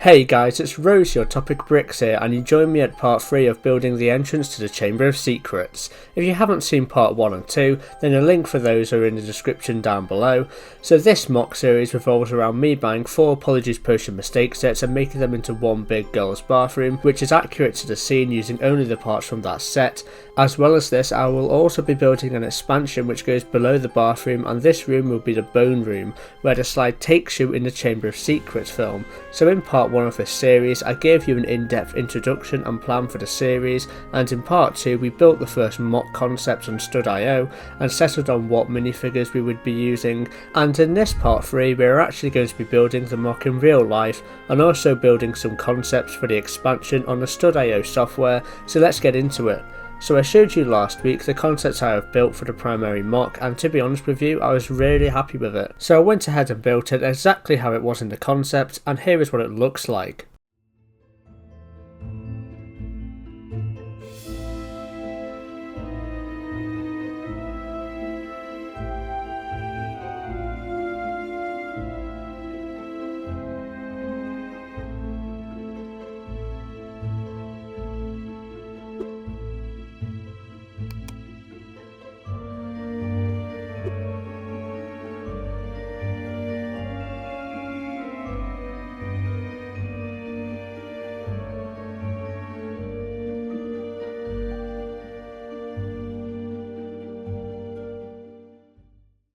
Hey guys, it's Rose, your Topic Bricks here, and you join me at part 3 of building the entrance to the Chamber of Secrets. If you haven't seen part 1 and 2, then a link for those are in the description down below. So this MOC series revolves around me buying 4 Polyjuice potion mistake sets and making them into one big girl's bathroom, which is accurate to the scene using only the parts from that set. As well as this, I will also be building an expansion which goes below the bathroom, and this room will be the bone room, where the slide takes you in the Chamber of Secrets film. So in part 1 of this series, I gave you an in-depth introduction and plan for the series, and in part 2 we built the first MOC concepts on Stud.io and settled on what minifigures we would be using, and in this part 3 we are actually going to be building the MOC in real life and also building some concepts for the expansion on the Stud.io software, so let's get into it. So I showed you last week the concepts I have built for the primary MOC, and to be honest with you, I was really happy with it. So I went ahead and built it exactly how it was in the concept, and here is what it looks like.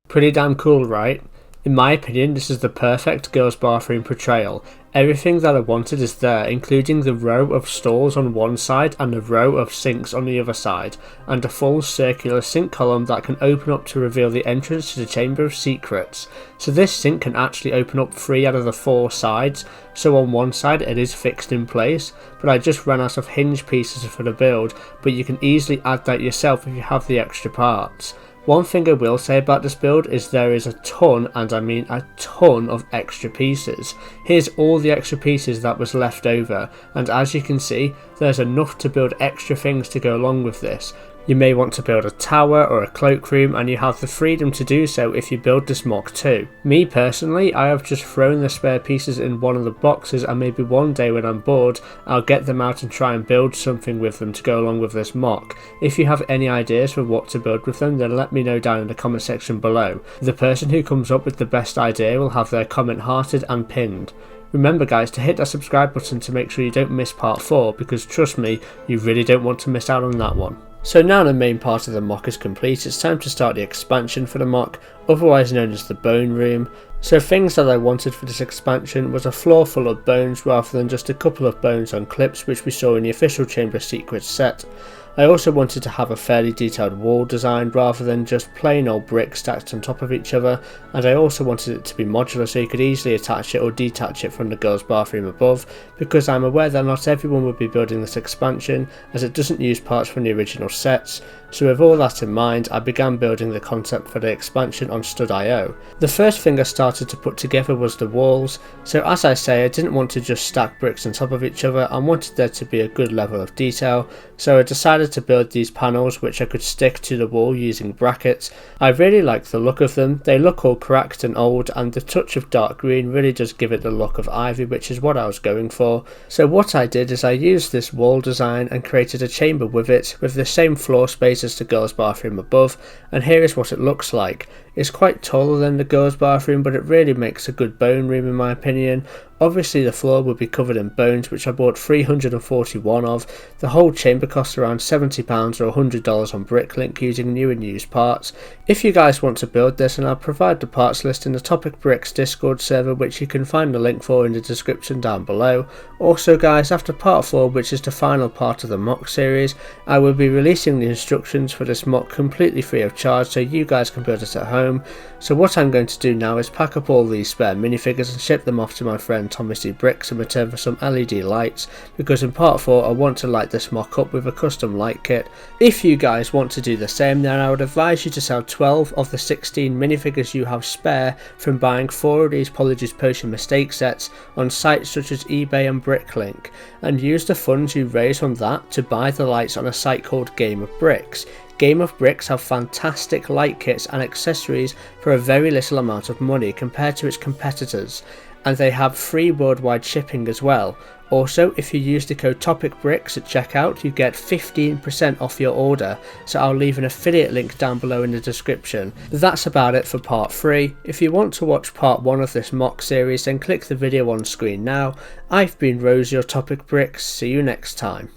Pretty damn cool, right? In my opinion, this is the perfect girls' bathroom portrayal. Everything that I wanted is there, including the row of stalls on one side and the row of sinks on the other side, and a full circular sink column that can open up to reveal the entrance to the Chamber of Secrets. So this sink can actually open up 3 out of the 4 sides, so on one side it is fixed in place, but I just ran out of hinge pieces for the build, but you can easily add that yourself if you have the extra parts. One thing I will say about this build is there is a ton, and I mean a ton, of extra pieces. Here's all the extra pieces that was left over, and as you can see, there's enough to build extra things to go along with this. You may want to build a tower or a cloakroom, and you have the freedom to do so if you build this MOC too. Me personally, I have just thrown the spare pieces in one of the boxes, and maybe one day when I'm bored, I'll get them out and try and build something with them to go along with this MOC. If you have any ideas for what to build with them, then let me know down in the comment section below. The person who comes up with the best idea will have their comment hearted and pinned. Remember guys to hit that subscribe button to make sure you don't miss part 4, because trust me, you really don't want to miss out on that one. So now the main part of the MOC is complete, it's time to start the expansion for the MOC, otherwise known as the bone room. So things that I wanted for this expansion was a floor full of bones rather than just a couple of bones on clips which we saw in the official Chamber of Secrets set. I also wanted to have a fairly detailed wall design rather than just plain old bricks stacked on top of each other, and I also wanted it to be modular so you could easily attach it or detach it from the girls' bathroom above, because I'm aware that not everyone would be building this expansion as it doesn't use parts from the original sets. So with all that in mind, I began building the concept for the expansion on Stud.io. The first thing I started to put together was the walls, so as I say, I didn't want to just stack bricks on top of each other, I wanted there to be a good level of detail, so I decided to build these panels which I could stick to the wall using brackets. I really like the look of them, they look all cracked and old, and the touch of dark green really does give it the look of ivy, which is what I was going for. So what I did is I used this wall design and created a chamber with it, with the same floor space as the girls' bathroom above, and here is what it looks like. It's quite taller than the girls' bathroom, but it really makes a good bone room in my opinion. Obviously the floor will be covered in bones, which I bought 341 of. The whole chamber costs around £70 or $100 on Bricklink using new and used parts. If you guys want to build this, and I'll provide the parts list in the Topic Bricks Discord server, which you can find the link for in the description down below. Also guys, after part 4, which is the final part of the MOC series, I will be releasing the instructions for this MOC completely free of charge so you guys can build it at home. So what I'm going to do now is pack up all these spare minifigures and ship them off to my friend Thomas C Bricks in return for some LED lights, because in part 4 I want to light this MOC up with a custom light kit. If you guys want to do the same, then I would advise you to sell 12 of the 16 minifigures you have spare from buying 4 of these Polyjuice potion mistake sets on sites such as eBay and Bricklink, and use the funds you raise from that to buy the lights on a site called Game of Bricks. Game of Bricks have fantastic light kits and accessories for a very little amount of money compared to its competitors, and they have free worldwide shipping as well. Also, if you use the code TOPICBRICKS at checkout, you get 15% off your order, so I'll leave an affiliate link down below in the description. That's about it for part 3. If you want to watch part 1 of this MOC series, then click the video on screen now. I've been Rose, your Topic Bricks. See you next time.